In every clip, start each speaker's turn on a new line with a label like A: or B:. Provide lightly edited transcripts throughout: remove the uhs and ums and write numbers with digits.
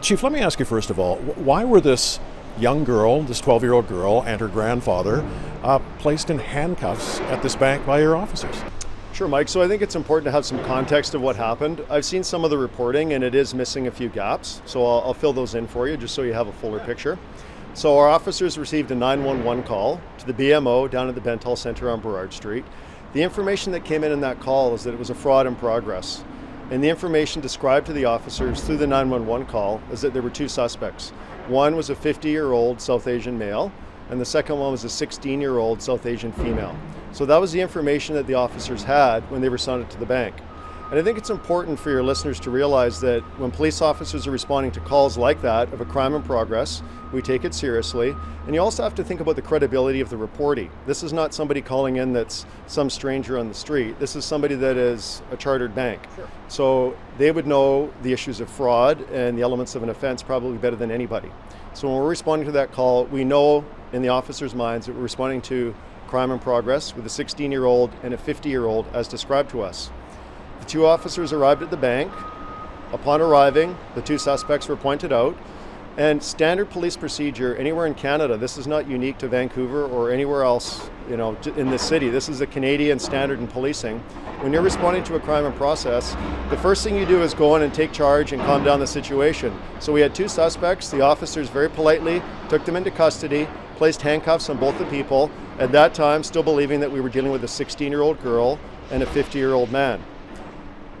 A: Chief, let me ask you first of all, why were this young girl, this 12-year-old girl, and her grandfather placed in handcuffs at this bank by your officers?
B: Sure, Mike. So I think it's important to have some context of what happened. I've seen some of the reporting and it is missing a few gaps. So I'll fill those in for you just so you have a fuller picture. So our officers received a 911 call to the BMO down at the Bentel Centre on Burrard Street. The information that came in that call is that it was a fraud in progress. And the information described to the officers through the 911 call is that there were two suspects. One was a 50-year-old South Asian male, and the second one was a 16-year-old South Asian female. So that was the information that the officers had when they responded to the bank. And I think it's important for your listeners to realize that when police officers are responding to calls like that of a crime in progress, we take it seriously. And you also have to think about the credibility of the reporting. This is not somebody calling in that's some stranger on the street. This is somebody that is a chartered bank.
A: Sure.
B: So they would know the issues of fraud and the elements of an offense probably better than anybody. So when we're responding to that call, we know in the officers' minds that we're responding to crime in progress with a 16-year-old and a 50-year-old as described to us. The two officers arrived at the bank. Upon arriving, the two suspects were pointed out. And standard police procedure anywhere in Canada, this is not unique to Vancouver or anywhere else, in this city. This is a Canadian standard in policing. When you're responding to a crime in process, the first thing you do is go in and take charge and calm down the situation. So we had two suspects. The officers very politely took them into custody, placed handcuffs on both the people, at that time still believing that we were dealing with a 16-year-old girl and a 50-year-old man.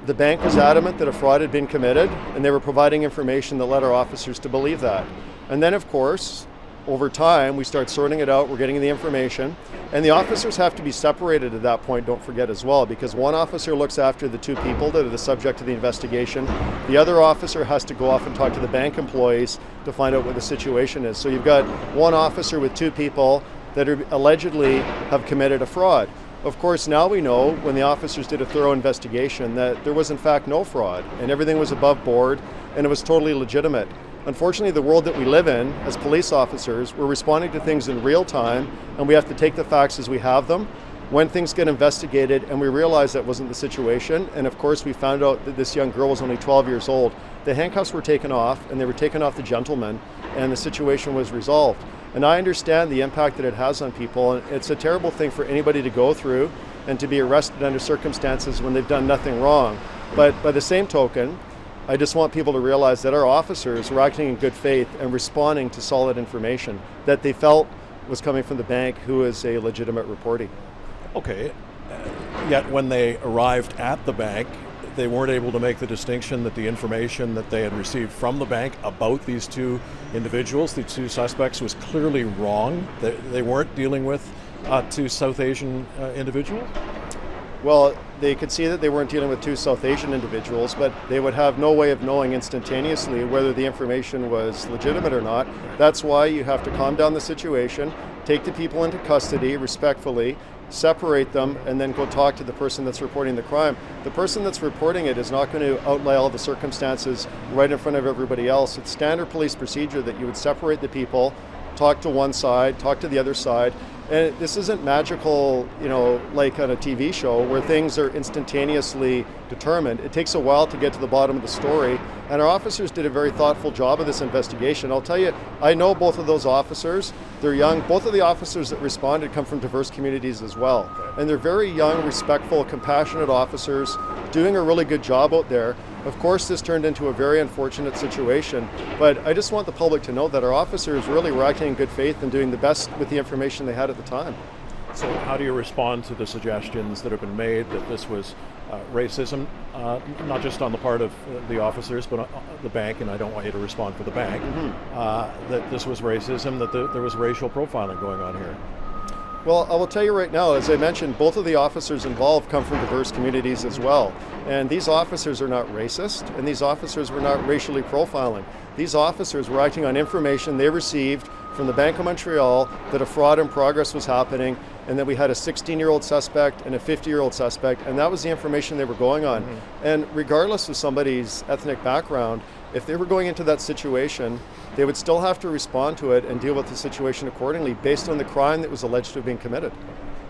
B: The bank was adamant that a fraud had been committed, and they were providing information that led our officers to believe that. And then, of course, over time, we start sorting it out, we're getting the information, and the officers have to be separated at that point, don't forget as well, because one officer looks after the two people that are the subject of the investigation. The other officer has to go off and talk to the bank employees to find out what the situation is. So you've got one officer with two people that are allegedly have committed a fraud. Of course, now we know when the officers did a thorough investigation that there was in fact no fraud and everything was above board and it was totally legitimate. Unfortunately, the world that we live in as police officers, we're responding to things in real time and we have to take the facts as we have them. When things get investigated and we realize that wasn't the situation, and of course we found out that this young girl was only 12 years old, the handcuffs were taken off and they were taken off the gentleman and the situation was resolved. And I understand the impact that it has on people. And it's a terrible thing for anybody to go through and to be arrested under circumstances when they've done nothing wrong. But by the same token, I just want people to realize that our officers were acting in good faith and responding to solid information that they felt was coming from the bank, who is a legitimate reportee.
A: Okay, yet when they arrived at the bank, they weren't able to make the distinction that the information that they had received from the bank about these two individuals, the two suspects, was clearly wrong. They weren't dealing with two South Asian individuals?
B: Well, they could see that they weren't dealing with two South Asian individuals, but they would have no way of knowing instantaneously whether the information was legitimate or not. That's why you have to calm down the situation, take the people into custody respectfully, separate them, and then go talk to the person that's reporting the crime. The person that's reporting it is not going to outlay all the circumstances right in front of everybody else. It's standard police procedure that you would separate the people, talk to one side, talk to the other side. And this isn't magical, like on a TV show where things are instantaneously determined. It takes a while to get to the bottom of the story. And our officers did a very thoughtful job of this investigation. I'll tell you, I know both of those officers. They're young. Both of the officers that responded come from diverse communities as well. And they're very young, respectful, compassionate officers doing a really good job out there. Of course, this turned into a very unfortunate situation, but I just want the public to know that our officers really were acting in good faith and doing the best with the information they had at the time.
A: So how do you respond to the suggestions that have been made that this was racism, not just on the part of the officers, but the bank, and I don't want you to respond for the bank, that this was racism, that there was racial profiling going on here?
B: Well, I will tell you right now, as I mentioned, both of the officers involved come from diverse communities as well. And these officers are not racist, and these officers were not racially profiling. These officers were acting on information they received from the Bank of Montreal that a fraud in progress was happening, and that we had a 16-year-old suspect and a 50-year-old suspect, and that was the information they were going on. And regardless of somebody's ethnic background, if they were going into that situation, they would still have to respond to it and deal with the situation accordingly based on the crime that was alleged to have been committed.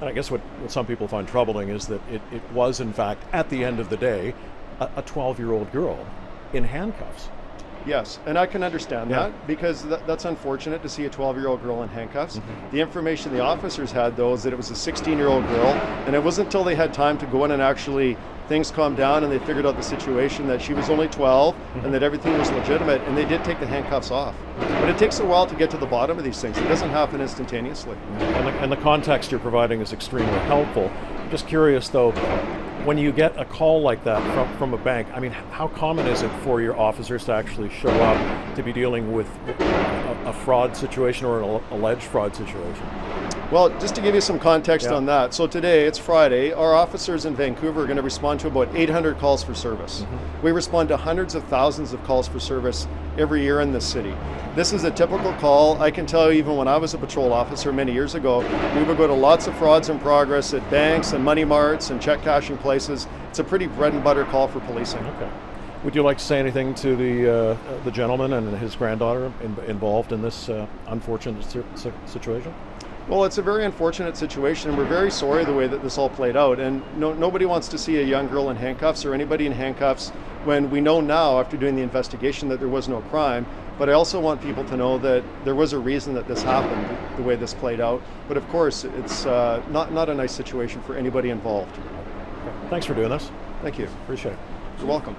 A: And I guess what some people find troubling is that it was, in fact, at the end of the day, a 12-year-old girl in handcuffs.
B: Yes, and I can understand
A: Yeah.
B: that because that's unfortunate to see a 12-year-old girl in handcuffs. The information the officers had, though, is that it was a 16-year-old girl, and it wasn't until they had time to go in and actually things calmed down and they figured out the situation that she was only 12 and that everything was legitimate, and they did take the handcuffs off. But it takes a while to get to the bottom of these things. It doesn't happen instantaneously.
A: And the context you're providing is extremely helpful. I'm just curious, though, when you get a call like that from a bank, I mean, how common is it for your officers to actually show up to be dealing with a fraud situation or an alleged fraud situation?
B: Well, just to give you some context
A: Yeah.
B: on that, so today, it's Friday, our officers in Vancouver are going to respond to about 800 calls for service. We respond to hundreds of thousands of calls for service every year in this city. This is a typical call. I can tell you, even when I was a patrol officer many years ago, we would go to lots of frauds in progress at banks and money marts and check cashing places. It's a pretty bread and butter call for policing.
A: Okay. Would you like to say anything to the gentleman and his granddaughter involved in this unfortunate situation?
B: Well, it's a very unfortunate situation, and we're very sorry the way that this all played out. And nobody wants to see a young girl in handcuffs or anybody in handcuffs when we know now, after doing the investigation, that there was no crime. But I also want people to know that there was a reason that this happened, the way this played out. But of course, it's not a nice situation for anybody involved.
A: Thanks for doing this.
B: Thank you.
A: Appreciate it.
B: You're welcome.